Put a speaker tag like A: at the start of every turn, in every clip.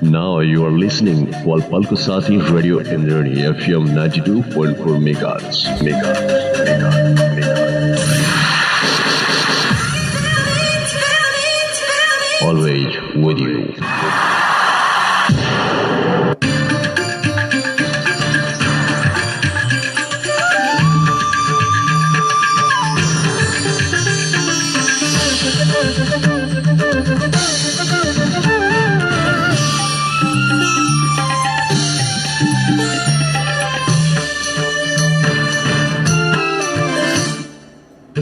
A: Now you are listening Walpalko Sati Radio Indranee FM 92.4 megahertz. Always with you.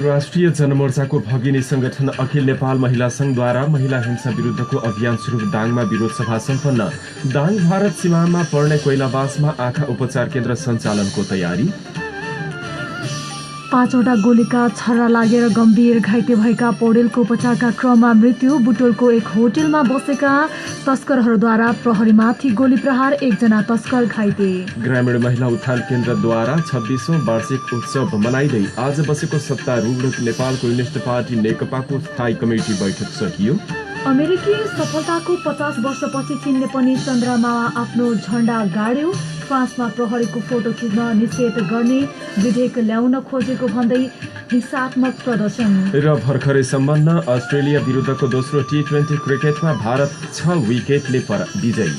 B: राष्ट्रिय जनमोर्चाको भगिनी संगठन अखिल नेपाल महिला संघद्वारा महिला हिंसा विरुद्धको अभियान सुरु। दाङमा विरोध सभा सम्पन्न। दाङ भारत सीमामा पर्ने कोइलाबासमा आँखा उपचार केन्द्र सञ्चालनको तयारी।
C: 5वटा गोलीका छर्रा लागेर गम्भीर घाइते भएका पौडेलको उपचारका क्रममा मृत्यु। बुटोलको एक होटलमा बसेका तस्करहरूद्वारा प्रहरीमाथि गोली प्रहार, 1 जना तस्कर घाइते।
B: ग्रामीण महिला उत्थान केन्द्रद्वारा 26औं वार्षिक उत्सव मनाइँदै आज बसेको सत्तारूढ नेपाल कम्युनिस्ट पार्टी नेकपाको स्थायी कमिटी बैठक सकियो।
C: अमेरिकी सफलताको 50 वर्षपछि चीनले पनि चन्द्रमामा आफ्नो झण्डा गाड्यो। फ्रान्समा प्रहरीको फोटो खिच्न निषेध गर्ने विधेयक ल्याउन खोजेको भन्दै हिंसात्मक प्रदर्शन।
B: र भर्खरै सम्पन्न अस्ट्रेलिया विरुद्धको दोस्रो T20 क्रिकेटमा भारत 6 विकेटले विजयी।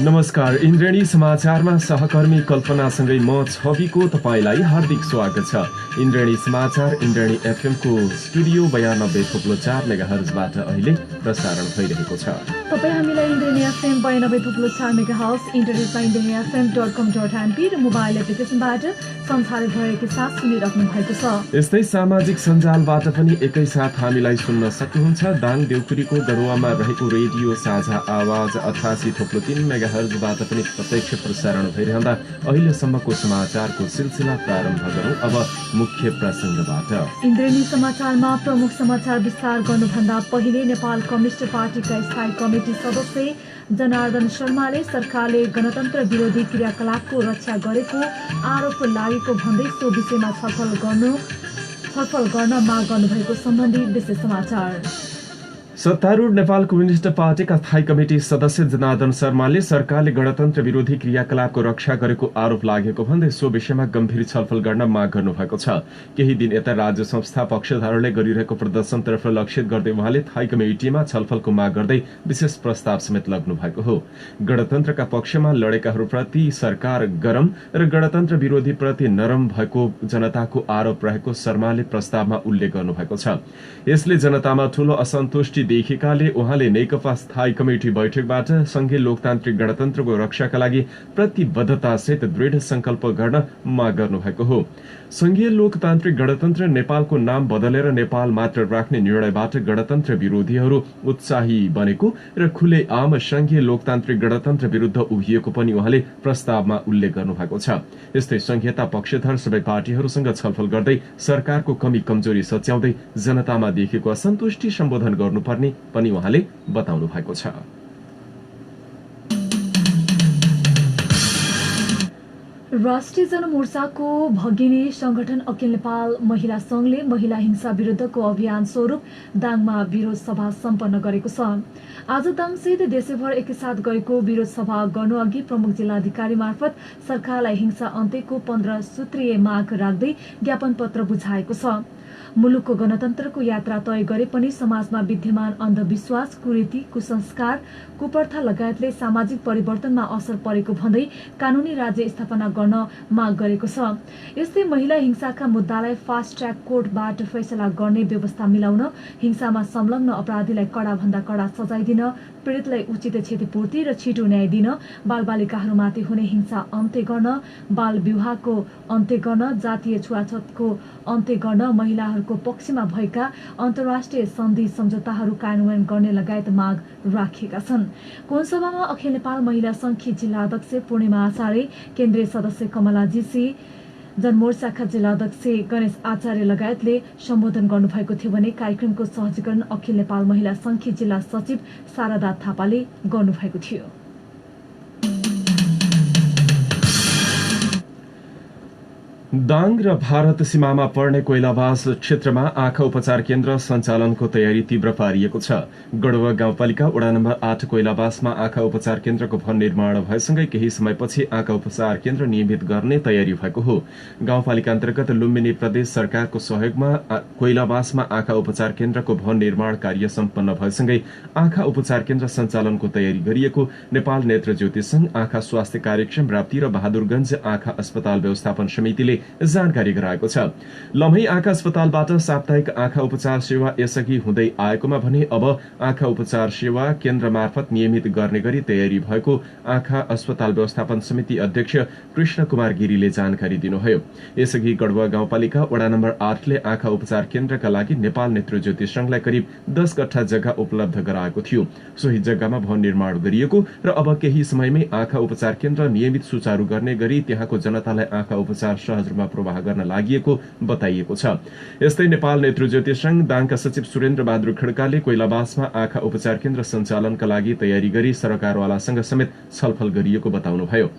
B: नमस्कार, इन्द्रेणी समाचारमा सहकर्मी कल्पनासँगै म छविको तपाईलाई हार्दिक स्वागत छ। इन्द्रेणी समाचार इन्द्रेणी FM को स्टुडियो 92.4 मेगाहर्जबाट अहिले प्रसारण भइरहेको छ।
C: तपाईँ हामीलाई इन्द्रेणी FM 92.4 मेगाहर्ज, इन्टरनेटमा indrenefm.com.mp र मोबाइल एप्लिकेसनबाट संसारभरकै साथ सुनिराख्नु भएको छ।
B: यस्तै सामाजिक सञ्जालबाट पनि एकैसाथ हामीलाई सुन्न सक्नुहुन्छ। दाङ देउपुरीको गरुवामा रहेको रेडियो साझा आवाज 88.3 मेगाहर्जबाट पनि प्रत्यक्ष प्रसारण भइरहँदा अहिलेसम्मको समाचारको सिलसिला प्रारम्भ गरौँ। अब मुख्य प्रसङ्गबाट।
C: इन्द्रेणी समाचारमा प्रमुख समाचार विस्तार गर्नुभन्दा पहिले नेपाल कम्युनिस्ट पार्टीका स्थायी कमिटी सदस्य जनार्दन शर्माले सरकारले गणतन्त्र विरोधी क्रियाकलापको रक्षा गरेको आरोप लागेको भन्दै सो विषयमा छलफल गर्न माग गर्नुभएको सम्बन्धी विशेष समाचार।
B: सत्तारूढ नेपाल कम्युनिस्ट पार्टीका स्थायी कमिटी सदस्य जनार्दन शर्माले सरकारले गणतन्त्र विरोधी क्रियाकलापको रक्षा गरेको आरोप लागेको भन्दै सो विषयमा गम्भीर छलफल गर्न माग गर्नुभएको छ। केही दिन यता राज्य संस्था पक्षधरले गरिरहेको प्रदर्शनतर्फ लक्षित गर्दै उहाँले स्थायी कमिटीमा छलफलको माग गर्दै विशेष प्रस्ताव समेत लग्नु भएको हो। गणतन्त्रका पक्षमा लडेकाहरूप्रति सरकार गरम र गणतन्त्र विरोधी प्रति नरम भएको जनताको आरोप रहेको शर्माले प्रस्तावमा उल्लेख गर्नुभएको छ। यसले जनतामा ठूलो असन्तुष्टि देखिएकाले उहाँले नेकपा स्थायी कमिटी बैठकबाट संघीय लोकतान्त्रिक गणतन्त्रको रक्षाका लागि प्रतिबद्धतासहित दृढ संकल्प गर्न माग गर्नुभएको हो। संघीय लोकतान्त्रिक गणतन्त्र नेपालको नाम बदलेर नेपाल मात्र राख्ने निर्णयबाट गणतन्त्र विरोधीहरू उत्साही बनेको र खुले आम संघीय लोकतान्त्रिक गणतन्त्र विरुद्ध उभिएको पनि उहाँले प्रस्तावमा उल्लेख गर्नुभएको छ। यस्तै संघीयता पक्षधर सबै पार्टीहरूसँग छलफल गर्दै सरकारको कमी कमजोरी सच्याउँदै जनतामा देखेको असन्तुष्टि सम्बोधन गर्नुपर्ने पनि उहाँले बताउनु भएको छ।
C: राष्ट्रिय जनमोर्चाको भगिनी संगठन अखिल नेपाल महिला संघले महिला हिंसा विरुद्धको अभियान स्वरूप दाङमा विरोध सभा सम्पन्न गरेको छ। आज दाङसहित देशभर एकैसाथ गरेको विरोध सभा गर्नु अघि प्रमुख जिल्लाधिकारी मार्फत सरकारलाई हिंसा अन्त्यको 15 सूत्रीय माग राख्दै ज्ञापन पत्र बुझाएको छ। मुलुकको गणतन्त्रको यात्रा तय गरे पनि समाजमा विद्यमान अन्धविश्वास, कुरीति, कुसंस्कार, कुप्रथा लगायतले सामाजिक परिवर्तनमा असर परेको भन्दै कानूनी राज्य स्थापना गर्न माग गरेको छ। यस्तै महिला हिंसाका मुद्दालाई फास्ट ट्र्याक कोर्टबाट फैसला गर्ने व्यवस्था मिलाउन, हिंसामा संलग्न अपराधीलाई कडाभन्दा कडा सजाय दिन, पीडितलाई उचित क्षतिपूर्ति र छिटो न्याय दिन, बालबालिकाहरूमाथि हुने हिंसा अन्त्य गर्न, बाल विवाहको अन्त्य गर्न, जातीय छुवाछुतको अन्त्य गर्न, महिलाहरूको पक्षमा भएका अन्तर्राष्ट्रिय सन्धि सम्झौताहरू कार्यान्वयन गर्ने लगायत माग राखिएका छन्। कोनसभामा अखिल नेपाल महिला संघकी जिल्ला अध्यक्ष पूर्णिमा आचार्य, केन्द्रीय सदस्य कमला जीसी, जनमोर्चाका जिल्ला अध्यक्ष गणेश आचार्य लगायतले सम्बोधन गर्नुभएको थियो भने कार्यक्रमको सहजीकरण अखिल नेपाल महिला संघकी जिल्ला सचिव शारदा थापाले गर्नुभएको थियो।
B: दाङ र भारत सीमामा पर्ने कोइलावास क्षेत्रमा आँखा उपचार केन्द्र सञ्चालनको तयारी तीव्र पारिएको छ। गढुवा गाउँपालिका वडा नम्बर 8 कोइलावासमा आँखा उपचार केन्द्रको भवन निर्माण भएसँगै केही समयपछि आँखा उपचार केन्द्र नियमित गर्ने तयारी भएको हो। गाउँपालिका अन्तर्गत लुम्बिनी प्रदेश सरकारको सहयोगमा कोइलावासमा आँखा उपचार केन्द्रको भवन निर्माण कार्य सम्पन्न भएसँगै आँखा उपचार केन्द्र सञ्चालनको तयारी गरिएको नेपाल नेत्र ज्योति संघ, आँखा स्वास्थ्य कार्यक्रम राप्ती र बहादुरगंज आँखा अस्पताल व्यवस्थापन समितिले जानकारी गराएको छ। लम्है आँखा अस्पतालबाट साप्ताहिक आँखा उपचार सेवा यसअघि हुँदै आएकोमा भने अब आँखा उपचार सेवा केन्द्र मार्फत नियमित गर्ने गरी तयारी भएको आँखा अस्पताल व्यवस्थापन समिति अध्यक्ष कृष्ण कुमार गिरीले जानकारी दिनुभयो। यसअघि गढुवा गाउँपालिका वडा नम्बर 8 ले आँखा उपचार केन्द्रका लागि नेपाल नेत्र ज्योति संघलाई करिब 10 कट्ठा जग्गा उपलब्ध गराएको थियो। सोही जग्गामा भवन निर्माण गरिएको र अब केही समयमै आँखा उपचार केन्द्र नियमित सुचारू गर्ने गरी त्यहाँको जनतालाई आँखा उपचार सहजमा प्रवाह गर्न लागि बताइएको छ। यस्तै नेपाल नेत्र ज्योति संघ दाङका सचिव सुरेन्द्र बहादुर खड्काले कोइलावासमा आँखा उपचार केन्द्र सञ्चालनका लागि तयारी गरी सरकारवालासँग समेत छलफल गरिएको बताउनुभयो।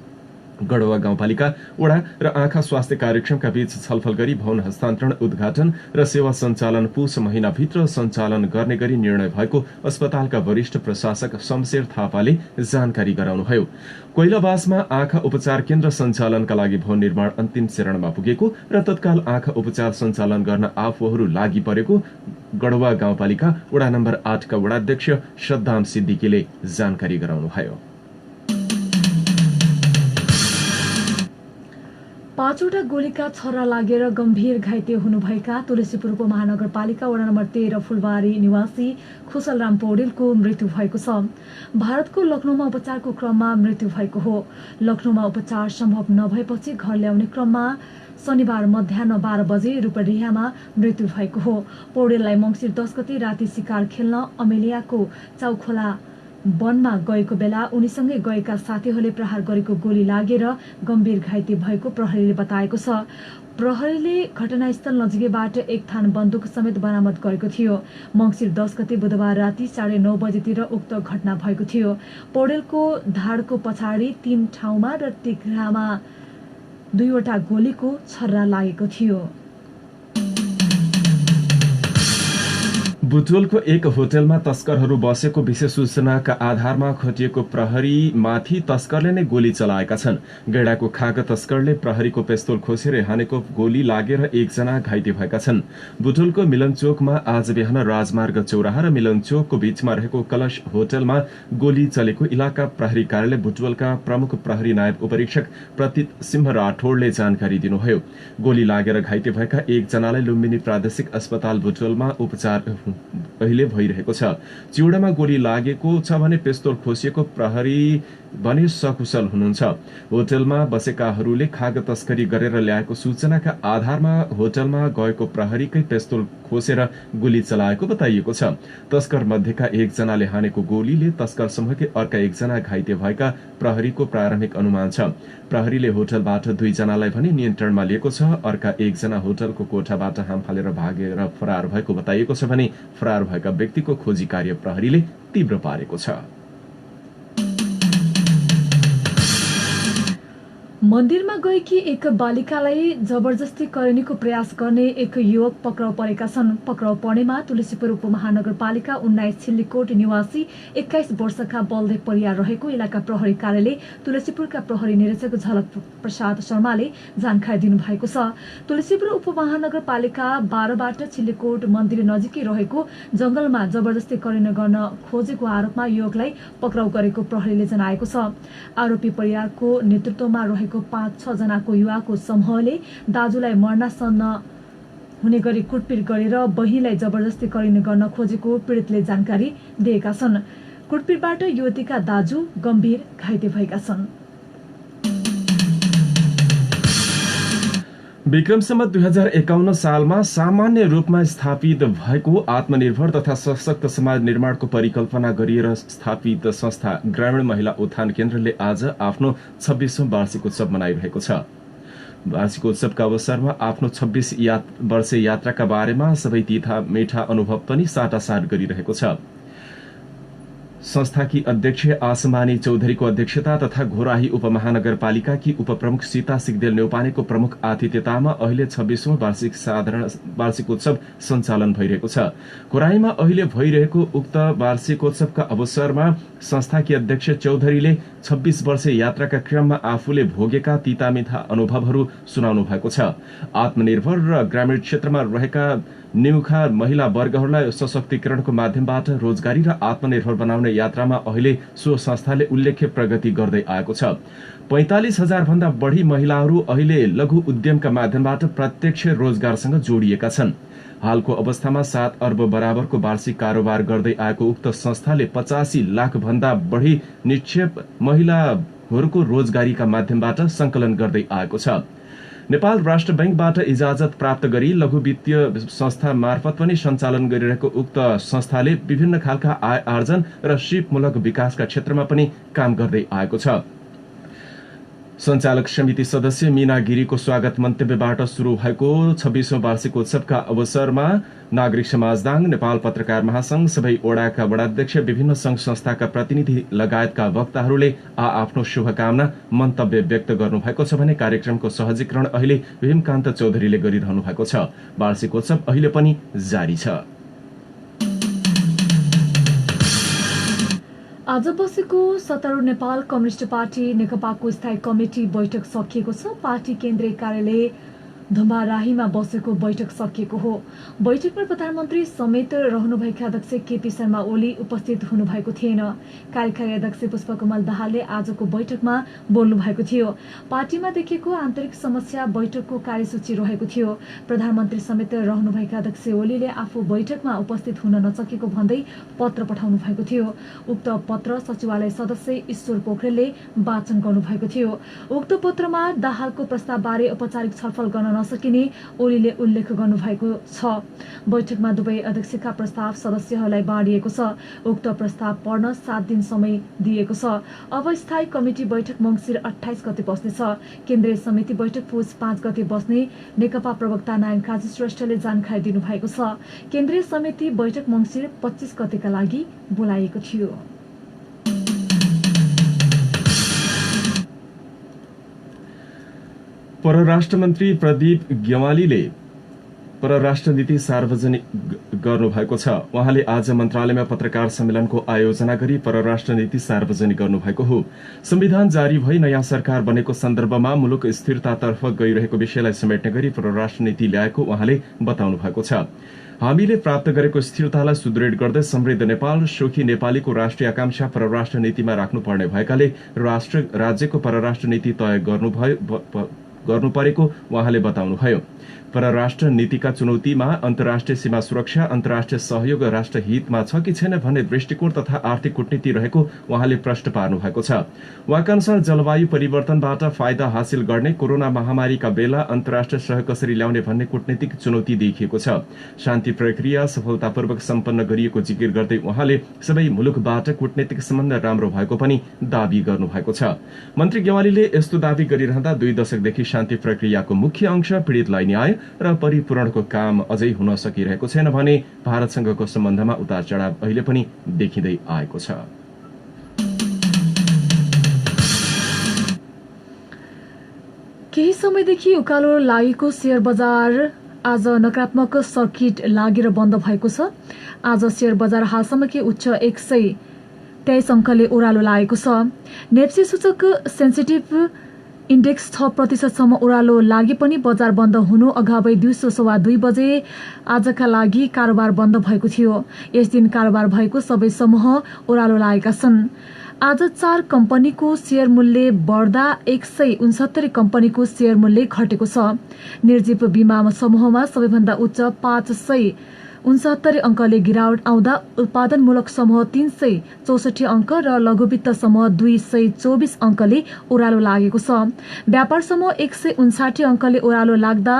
B: गढुवा गाउँपालिका वडा र आँखा स्वास्थ्य कार्यक्रमका बीच छलफल गरी भवन हस्तान्तरण, उद्घाटन र सेवा सञ्चालन पुष महिनाभित्र सञ्चालन गर्ने गरी निर्णय भएको अस्पतालका वरिष्ठ प्रशासक शमशेर थापाले जानकारी गराउनुभयो। कोइलावासमा आँखा उपचार केन्द्र सञ्चालनका लागि भवन निर्माण अन्तिम चरणमा पुगेको र तत्काल आँखा उपचार सञ्चालन गर्न आफूहरू लागि परेको गढुवा गाउँपालिका वडा नम्बर 8 का वडाध्यक्ष सद्दाम सिद्दिकीले जानकारी गराउनुभयो।
C: 5वटा गोलीका छर्रा लागेर गम्भीर घाइते हुनुभएका तुलसीपुर उपमहानगरपालिका वडा नम्बर 13 फुलबारी निवासी खुसलराम पौडेलको मृत्यु भएको छ। भारतको लखनऊमा उपचारको क्रममा मृत्यु भएको हो। लखनऊमा उपचार सम्भव नभएपछि घर ल्याउने क्रममा शनिबार मध्याह 12 बजे रूपडेहामा मृत्यु भएको हो। पौडेललाई मङ्सिर 10 गते राति शिकार खेल्न अमेलियाको चाउखोला वनमा गएको बेला उनीसँगै गएका साथीहरूले प्रहार गरेको गोली लागेर गम्भीर घाइते भएको प्रहरीले बताएको छ। प्रहरीले घटनास्थल नजिकैबाट एक थान बन्दुक समेत बरामद गरेको थियो। मङ्सिर 10 गते बुधबार राति 9:30 बजेतिर उक्त घटना भएको थियो। पौडेलको ढाडको पछाडि 3 ठाउँमा र तिघ्रामा 2वटा गोलीको छर्रा लागेको थियो।
B: बुटवलको एक होटलमा तस्करहरू बसेको विशेष सूचनाका आधारमा खटिएको प्रहरीमाथि तस्करले नै गोली चलाएका छन्। गैडाको खाग तस्करले प्रहरीको पेस्तोल खोसेर हानेको गोली लागेर एकजना घाइते भएका छन्। बुटवलको मिलनचोकमा आज बिहान राजमार्ग चौराहा र मिलनचोकको बीचमा रहेको कलश होटलमा गोली चलेको इलाका प्रहरी कार्यालय बुटवलका प्रमुख प्रहरी नायब उपरीक्षक प्रतीत सिंह राठौडले जानकारी दिनुभयो। गोली लागेर घाइते भएका एकजनालाई लुम्बिनी प्रादेशिक अस्पताल बुटवलमा उपचार अहिले भइरहेको छ। चिउडामा गोली लागेको छ भने पेस्तोल खोसिएको प्रहरी भने सकुशल हुनुहुन्छ। होटलमा बसेकाहरूले खाग तस्करी गरेर ल्याएको सूचनाका आधारमा होटलमा गएको प्रहरीकै पेस्तोल खोसेर गोली चलाएको बताइएको छ। तस्कर मध्येका एकजनाले हानेको गोलीले तस्कर समूहकै अर्का एकजना घाइते भएका प्रहरीको प्रारम्भिक अनुमान छ। प्रहरीले होटलबाट 2 जनालाई भने नियन्त्रणमा लिएको छ। अर्का एकजना होटलको कोठाबाट हाम फालेर भागेर फरार भएको बताइएको छ भने फरार भएका व्यक्तिको खोजी कार्य प्रहरीले तीव्र पारेको छ।
C: मन्दिरमा गएकी एक बालिकालाई जबरजस्ती करेनीको प्रयास गर्ने एक युवक पक्राउ परेका छन्। पक्राउ पर्नेमा तुलसीपुर उपमहानगरपालिका 19 छिल्लीकोट निवासी 21 वर्षका बलदेव परियार रहेको इलाका प्रहरी कार्यालय तुलसीपुरका प्रहरी निरीक्षक झलक प्रसाद शर्माले जानकारी दिनुभएको छ। तुलसीपुर उपमहानगरपालिका 12बाट छिल्लीकोट मन्दिर नजिकै रहेको जंगलमा जबरजस्ती करेनी गर्न खोजेको आरोपमा युवकलाई पक्राउ गरेको प्रहरीले जनाएको छ। आरोपी परियारको नेतृत्वमा रहेको 5-6 जनाको युवाको समूहले दाजुलाई मर्नासन्न हुने गरी कुटपिट गरेर बहिनीलाई जबरजस्ती करेनी गर्न खोजेको पीडितले जानकारी दिएका छन्। कुटपिटबाट युवतीका दाजु गम्भीर घाइते भएका छन्।
B: विक्रम सम्वत 2051 सालमा सामान्य रूपमा स्थापित भएको आत्मनिर्भर तथा सशक्त समाज निर्माणको परिकल्पना गरिएर स्थापित संस्था ग्रामीण महिला उत्थान केन्द्रले आज आफ्नो 26औं वार्षिक उत्सव मनाइरहेको छ। वार्षिक उत्सवका अवसरमा आफ्नो 26 वर्ष यात्राका बारेमा सबै तीखा मीठा अनुभव पनि साटासाट गरिरहेको छ। संस्थाकी अध्यक्ष आसमानी चौधरीको अध्यक्षता तथा घोराही उपमहानगरपालिकाकी उपप्रमुख सीता सिगदेल नेउपानेको प्रमुख आतिथ्यतामा अहिले 26औं वार्षिकोत्सव सञ्चालन भइरहेको छ। घोराहीमा अहिले भइरहेको उक्त वार्षिकोत्सवका अवसरमा संस्थाकी अध्यक्ष चौधरीले 26 वर्षे यात्राका क्रममा आफूले भोगेका तीतामिठा अनुभवहरू सुनाउनु भएको छ। आत्मनिर्भर र ग्रामीण क्षेत्रमा रहेका निमुखा महिला वर्गहरूलाई सशक्तिकरणको माध्यमबाट रोजगारी र आत्मनिर्भर बनाउने यात्रामा अहिले सो संस्थाले उल्लेख्य प्रगति गर्दै आएको छ। 45,000 भन्दा बढ़ी महिलाहरू अहिले लघु उद्यमका माध्यमबाट प्रत्यक्ष रोजगारसँग जोडिएका छन्। हालको अवस्थामा 7 अर्ब बराबरको वार्षिक कारोबार गर्दै आएको उक्त संस्थाले 85 लाख भन्दा बढ़ी निक्षेप महिलाहरूको रोजगारीका माध्यमबाट संकलन गर्दै आएको छ। नेपाल राष्ट्र बैंकबाट इजाजत प्राप्त गरी लघु वित्तीय संस्था मार्फत पनि सञ्चालन गरिरहेको उक्त संस्थाले विभिन्न खालका आय आर्जन र सिपमूलक विकासका क्षेत्रमा पनि काम गर्दै आएको छ। सञ्चालक समिति सदस्य मीना गिरीको स्वागत मन्तव्यबाट शुरू भएको 26औं वार्षिकोत्सवका अवसरमा नागरिक समाजदाङ, नेपाल पत्रकार महासंघ, सबै ओडाका वडाध्यक्ष, विभिन्न संघ संस्थाका प्रतिनिधि लगायतका वक्ताहरूले आफ्नो शुभकामना मन्तव्य व्यक्त गर्नुभएको छ भने कार्यक्रमको सहजीकरण अहिले भीमकान्त चौधरीले गरिरहनु भएको छ। वार्षिकोत्सव अहिले पनि जारी छ।
C: आज बसेको सत्तारूढ नेपाल कम्युनिष्ट पार्टी नेकपाको स्थायी कमिटी बैठक सकिएको छ। पार्टी केन्द्रीय कार्यालय धुम्बाराहीमा बसेको बैठक सकिएको हो। बैठकमा प्रधानमन्त्री समेत रहनुभएका अध्यक्ष केपी शर्मा ओली उपस्थित हुनुभएको थिएन। कार्यकारी अध्यक्ष पुष्पकमल दाहालले आजको बैठकमा बोल्नु भएको थियो। पार्टीमा देखिएको आन्तरिक समस्या बैठकको कार्यसूची रहेको थियो। प्रधानमन्त्री समेत रहनुभएका अध्यक्ष ओलीले आफू बैठकमा उपस्थित हुन नसकेको भन्दै पत्र पठाउनु भएको थियो। उक्त पत्र सचिवालय सदस्य ईश्वर पोखरेलले वाचन गर्नुभएको थियो। उक्त पत्रमा दाहालको प्रस्तावबारे औपचारिक छलफल गर्न नसकिने ओलीले उल्लेख गर्नुभएको छ। बैठकमा दुवै अध्यक्षका प्रस्ताव सदस्यहरूलाई बाँडिएको छ। उक्त प्रस्ताव पढ्न 7 दिन समय दिएको छ। अब स्थायी कमिटी बैठक मङ्सिर 28 गते बस्नेछ। केन्द्रीय समिति बैठक पुस 5 गते बस्ने नेकपा प्रवक्ता नारायण काजी श्रेष्ठले जानकारी दिनुभएको छ। केन्द्रीय समिति बैठक मङ्सिर 25 गतेका लागि बोलाइएको थियो।
B: परराष्ट्र मन्त्री प्रदीप ग्यवालीले परराष्ट्र नीति सार्वजनिक गर्नुभएको छ। उहाँले आज मन्त्रालयमा पत्रकार सम्मेलनको आयोजना गरी परराष्ट्र नीति सार्वजनिक गर्नुभएको हो। संविधान जारी भई नयाँ सरकार बनेको सन्दर्भमा मुलुक स्थिरतातर्फ गइरहेको विषयलाई समेट्ने गरी परराष्ट्र नीति ल्याएको उहाँले बताउनु भएको छ। हामीले प्राप्त गरेको स्थिरतालाई सुदृढ गर्दै समृद्ध नेपाल, सुखी नेपालीको राष्ट्रिय आकांक्षा परराष्ट्र नीतिमा राख्नुपर्ने भएकाले राज्यको परराष्ट्र नीति तय गर्नु परेको उहाँले बताउनुभयो। परराष्ट्र नीतिका चुनौतीमा अन्तर्राष्ट्रिय सीमा सुरक्षा, अन्तर्राष्ट्रिय सहयोग र राष्ट्र हितमा छ कि छैन भन्ने दृष्टिकोण तथा आर्थिक कूटनीति रहेको उहाँले प्रश्न पार्नु भएको छ। उहाँका अनुसार जलवायु परिवर्तनबाट फाइदा हासिल गर्ने, कोरोना महामारीका बेला अन्तर्राष्ट्रिय सहयोग कसरी ल्याउने भन्ने कूटनीतिक चुनौती देखिएको छ। शान्ति प्रक्रिया सफलतापूर्वक सम्पन्न गरिएको जिकिर गर्दै उहाँले सबै मुलुकबाट कूटनीतिक सम्बन्ध राम्रो भएको पनि दावी गर्नुभएको छ। मन्त्री गेवालीले यस्तो दावी गरिरहँदा 2 दशकदेखि शान्ति प्रक्रियाको मुख्य अंश पीडितलाई न्याय र परिपूरणको काम अझै हुन सकिरहेको छैन भने भारतसँगको सम्बन्धमा उतार चढाव अहिले पनि देखिँदै आएको छ।
C: केही समयदेखि उकालो लागेको शेयर बजार आज नकारात्मक सर्किट लागेर बन्द भएको छ। आज शेयर बजार हालसम्म के उच्च 123 अंकले ओह्रालो लागेको छ। नेप्सी सूचक सेन्सिटिभ इन्डेक्स 6% ओह्रालो लागे पनि बजार बन्द हुनु अगावै दिउँसो 2:15 बजे आजका लागि कारोबार बन्द भएको थियो। यस दिन कारोबार भएको सबै समूह ओह्रालो लागेका छन्। आज 4 कम्पनीको शेयर मूल्य बढ्दा 169 कम्पनीको शेयर मूल्य घटेको छ। निर्जीव बीमा समूहमा सबैभन्दा उच्च 569 अंकले गिरावट आउँदा उत्पादनमूलक समूह 364 अंक र लघुवित्त समूह 224 अंकले ओह्रालो लागेको छ। व्यापार समूह 159 अंकले ओह्रालो लाग्दा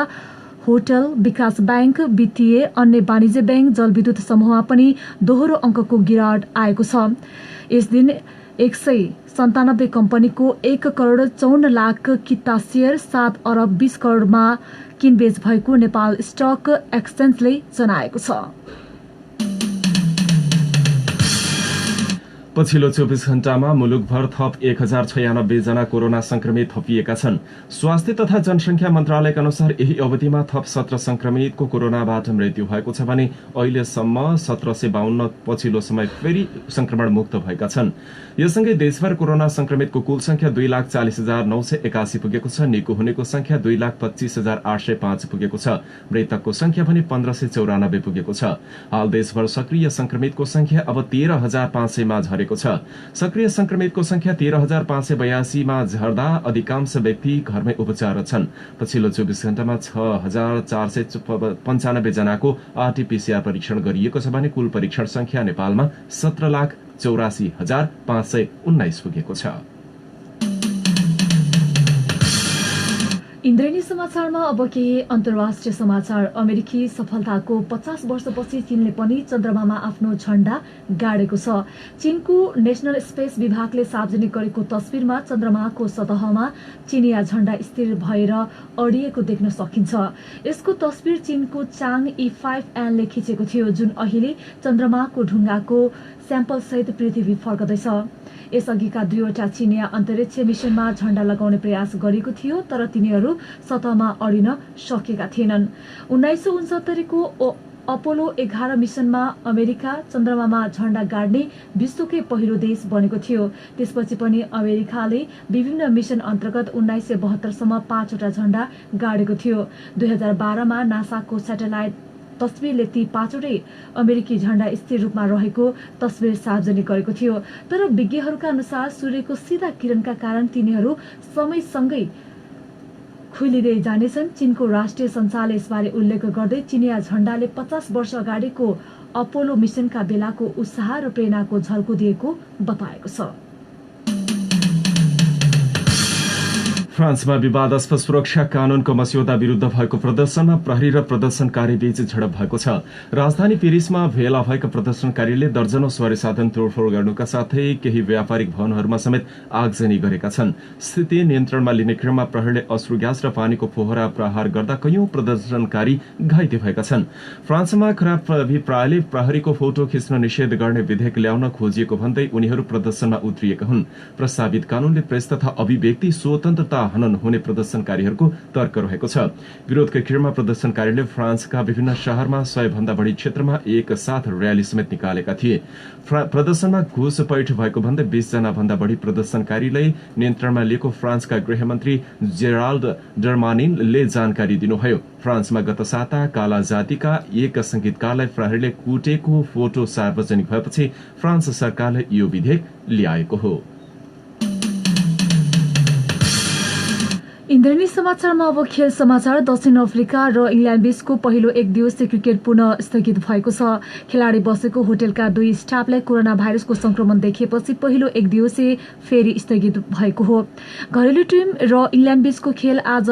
C: होटल, विकास बैंक, वित्तीय, अन्य वाणिज्य बैंक, जलविद्युत समूहमा पनि दोहोरो अंकको गिरावट आएको छ। यस दिन 197 कम्पनीको 1 करोड 54 लाख किता शेयर 7 अरब 20 करोडमा किनबेच भएको नेपाल स्टक एक्सचेन्जले जनाएको छ।
B: पछिल्लो 24 घण्टामा मुलुकभर थप 1096 जना कोरोना संक्रमित थपिएका छन्। स्वास्थ्य तथा जनसंख्या मन्त्रालयका अनुसार यही अवधिमा थप 17 संक्रमितको कोरोनाबाट मृत्यु भएको छ भने अहिलेसम्म 1752 पछिल्लो समय फेरि संक्रमण मुक्त भएका छन्। यससँगै देशभर कोरोना संक्रमितको कुल संख्या 2,40,981 पुगेको छ। निको हुनेको संख्या 2,25,805 पुगेको छ। मृतकको संख्या भने 1,594 पुगेको छ। हाल देशभर सक्रिय संक्रमितको संख्या अब 13,500 मा झरेको छ। सक्रिय संक्रमितको संख्या 13,582 मा झर्दा अधिकांश व्यक्ति घरमै उपचार छन्। पछिल्लो 24 घण्टामा 6,495 जनाको आरटीपीसीआर परीक्षण गरिएको छ भने कुल परीक्षण संख्या नेपालमा 17,84,519 पुगेको छ।
C: इन्द्रेणी समाचारमा अब केही अन्तर्राष्ट्रिय समाचार। अमेरिकी सफलताको 50 वर्षपछि चीनले पनि चन्द्रमामा आफ्नो झण्डा गाडेको छ। चीनको नेशनल स्पेस विभागले सार्वजनिक गरेको तस्बिरमा चन्द्रमाको सतहमा चीनिया झण्डा स्थिर भएर अडिएको देख्न सकिन्छ। यसको तस्बिर चीनको चाङ E5N ले खिचेको थियो, जुन अहिले चन्द्रमाको ढुङ्गाको स्याम्पल सहित पृथ्वी फर्कदैछ। यसअघिका 2वटा चीनिया अन्तरिक्ष मिशनमा झण्डा लगाउने प्रयास गरेको थियो, तर तिनीहरू सतहमा अडिन सकेका थिएनन्। 1969 को अपोलो 11 मिशनमा अमेरिका चन्द्रमामा झण्डा गाड्ने विश्वकै पहिलो देश बनेको थियो। त्यसपछि पनि अमेरिकाले विभिन्न मिशन अन्तर्गत 1972 सम्म 5वटा झण्डा गाडेको थियो। 2012 मा नासाको स्याटेलाइट तस्बिरले ती 5वटै अमेरिकी झण्डा स्थिर रूपमा रहेको तस्बिर सार्वजनिक गरेको थियो। तर विज्ञहरूका अनुसार सूर्यको सिधा किरणका कारण तिनीहरू समयसँगै खुलिँदै जानेछन्। चीनको राष्ट्रिय संचारले यसबारे उल्लेख गर्दै चीनिया झण्डाले 50 वर्ष अगाडिको अपोलो मिशनका बेलाको उत्साह र प्रेरणाको झल्को दिएको बताएको छ।
B: फ्रान्समा विवादास्पद सुरक्षा कानूनको मस्यौदा विरुद्ध भएको प्रदर्शनमा प्रहरी र प्रदर्शनकारी बीच झडप भएको छ। राजधानी पेरिसमा भेला भएका प्रदर्शनकारीले दर्जनौं सवारी साधन तोडफोड गर्नुका साथै केही व्यापारिक भवनहरूमा समेत आगजनी गरेका छन्। स्थिति नियन्त्रणमा लिने क्रममा प्रहरीले अश्रु ग्यास र पानीको फोहरा प्रहार गर्दा कैयौं प्रदर्शनकारी घाइते भएका छन्। फ्रान्समा खराब अभिप्रायले प्रहरीको फोटो खिच्न निषेध गर्ने विधेयक ल्याउन खोजिएको भन्दै उनीहरू प्रदर्शनमा उत्रिएका हुन्। प्रस्तावित कानूनले प्रेस तथा अभिव्यक्ति स्वतन्त्रता हनन हुने प्रदर्शनकारीहरूको तर्क रहेको छ। विरोधकै क्रममा प्रदर्शनकारीले फ्रान्सका विभिन्न शहरमा 100 भन्दा बढी क्षेत्रमा एक साथ र्याली समेत निकालेका थिए। प्रदर्शनमा घुसपैठ भएको भन्दै 20 जना भन्दा बढी प्रदर्शनकारीलाई नियन्त्रणमा लिएको फ्रान्सका गृहमन्त्री जेराल्ड डर्मानिनले जानकारी दिनुभयो। फ्रान्समा गत साता काला जातिका एक संगीतकारलाई प्रहरीले कुटेको फोटो सार्वजनिक भएपछि फ्रान्स सरकारले यो विधेयक ल्याएको हो।
C: इन्द्रेणी समाचारमा अब खेल समाचार। दक्षिण अफ्रिका र इङ्ल्याण्ड बीचको पहिलो एक दिवसीय क्रिकेट पुनः स्थगित भएको छ। खेलाडी बसेको होटलका 2 स्टाफलाई कोरोना भाइरसको संक्रमण देखिएपछि पहिलो एक दिवसीय फेरि स्थगित भएको हो। घरेलु टिम र इङ्ल्याण्ड बीचको खेल आज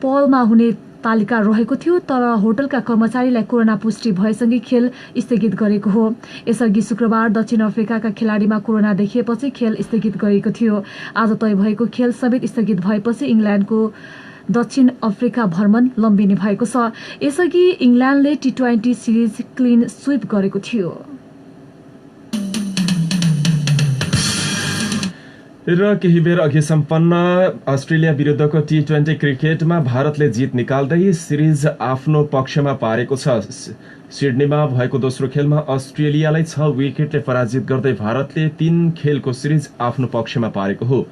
C: पलमा हुने तालिका रहेको थियो, तर होटलका कर्मचारीलाई कोरोना पुष्टि भएसँगै खेल स्थगित गरेको हो। यसअघि शुक्रबार दक्षिण अफ्रिकाका खेलाडीमा कोरोना देखिएपछि खेल स्थगित गरिएको थियो। आज तय भएको खेल समेत स्थगित भएपछि इङ्ल्याण्डको दक्षिण अफ्रिका भ्रमण लम्बिने भएको छ। यसअघि इङ्ल्याण्डले T20 सिरिज क्लिन स्वीप गरेको थियो।
B: र केही बेर अघि सम्पन्न अस्ट्रेलिया विरुद्धको T20 क्रिकेटमा भारतले जित निकाल्दै सिरिज आफ्नो पक्षमा पारेको छ। सिडनीमा भएको दोस्रो खेलमा अस्ट्रेलियालाई 6 विकेटले पराजित गर्दै भारतले 3 खेलको सिरिज आफ्नो पक्षमा पारेको हो।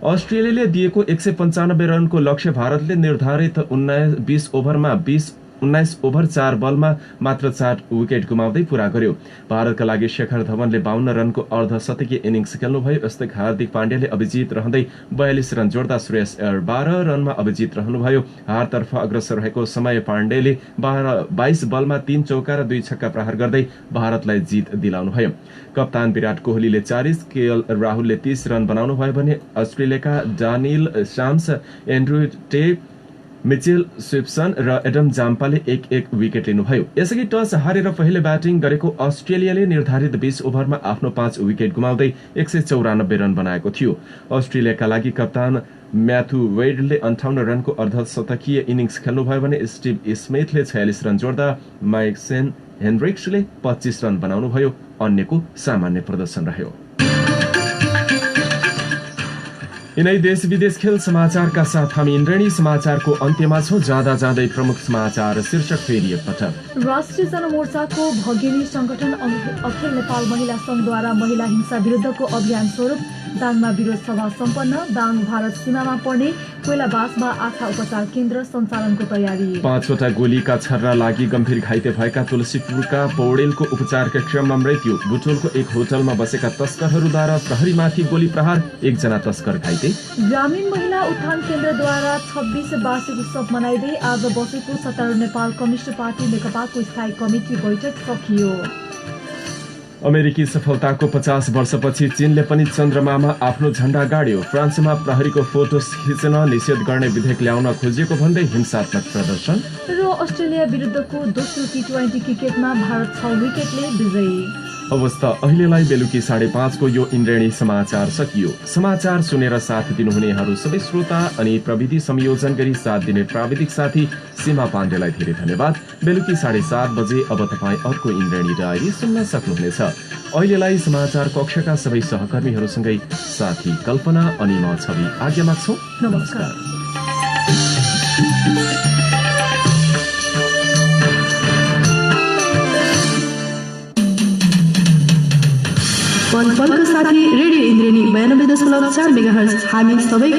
B: अस्ट्रेलियाले दिएको 195 रनको लक्ष्य भारतले निर्धारित 19 ओभर 4 बलमा मात्र 4 विकेट गुमाउँदै पूरा गर्यो। भारतका लागि शेखर धवनले 52 रनको अर्धशतकीय इनिङ्स खेल्नुभयो। यस्तै हार्दिक पाण्ड्याले अभिजित रहँदै 42 रन जोड्दा श्रेयस अय्यर 12 रनमा अभिजित रहनुभयो। हारतर्फ अग्रसर रहेको समय पाण्डेले 22 बलमा 3 चौका र 2 छक्का प्रहार गर्दै भारतलाई जित दिलाउनुभयो। कप्तान विराट कोहलीले 40, केएल राहुलले 30 रन बनाउनुभयो भने अस्ट्रेलियाका डानियल शाम्स, एन्ड्रु टे, मिचेल स्विप्सन र एडम जाम्पाले 1-1 विकेट लिनुभयो। यसअघि टस हारेर पहिले ब्याटिङ गरेको अस्ट्रेलियाले निर्धारित 20 ओभरमा आफ्नो 5 विकेट गुमाउँदै 194 रन बनाएको थियो। अस्ट्रेलियाका लागि कप्तान म्याथ्यू वेडले 58 रनको अर्धशतकीय इनिङ्स खेल्नुभयो भने Steve स्मिथले 46 run जोड्दा mic Sen हेनरिक्सले 25 run बनाउनुभयो, अन्यको सामान्य प्रदर्शन रह्यो। यिनै देश विदेश खेल समाचारका साथ हामी इन्द्रेणी समाचारको अन्त्यमा छौं। जाँदा जाँदै प्रमुख समाचार शीर्षक फेरि एकपटक।
C: राष्ट्रिय जनमोर्चाको भगिनी संगठन अखिल नेपाल महिला संघद्वारा महिला हिंसा विरुद्धको अभियान स्वरूप दाङमा विरोध सभा सम्पन्न। दाङ भारत सीमामा पर्ने कोइलाबासमा आँखा उपचार केन्द्र सञ्चालनको तयारी।
B: 5 वटा गोलीका छर्रा लागि गम्भीर घाइते भएका तुलसीपुरका पौडेलको उपचारका क्रममा मृत्यु। बुटोलको एक होटलमा बसेका तस्करहरूद्वारा प्रहरीमाथि गोली प्रहार, 1 जना तस्कर घाइते।
C: ग्रामीण महिला उत्थान केन्द्रद्वारा 26 वार्षिक उत्सव मनाइँदै आज बसेको सत्तारूढ नेपाल कम्युनिस्ट पार्टी नेकपाको स्थायी कमिटी बैठक सकियो।
B: अमेरिकी सफलताको 50 वर्षपछि चीनले पनि चन्द्रमामा आफ्नो झण्डा गाड्यो। फ्रान्समा प्रहरीको फोटो खिच्न निषेध गर्ने विधेयक ल्याउन खोजिएको भन्दै हिंसात्मक प्रदर्शन।
C: र अस्ट्रेलिया विरुद्धको दोस्रो टी20 क्रिकेटमा भारत 6 विकेटले विजयी।
B: अवस्था अहिलेलाई बेलुकी 5:30 को यो इन्द्रेणी समाचार सकियो। समाचार सुनेर साथ दिनुहुनेहरू सबै श्रोता अनि प्रविधि संयोजन गरी साथ दिने प्राविधिक साथी सीमा पाण्डेलाई धेरै धन्यवाद। बेलुकी 7:30 बजे अब तपाईँ अर्को इन्द्रेणी डायरी सुन्न सक्नुहुनेछ। अहिलेलाई समाचार कक्षका सबै सहकर्मीहरूसँगै साथी कल्पना अनि म छवि आज्ञा माग्छौं। नमस्कार।
D: पल पलको साथी रेडियो इन्द्रेणी 92.4 मेगाहर्ज हामी सबै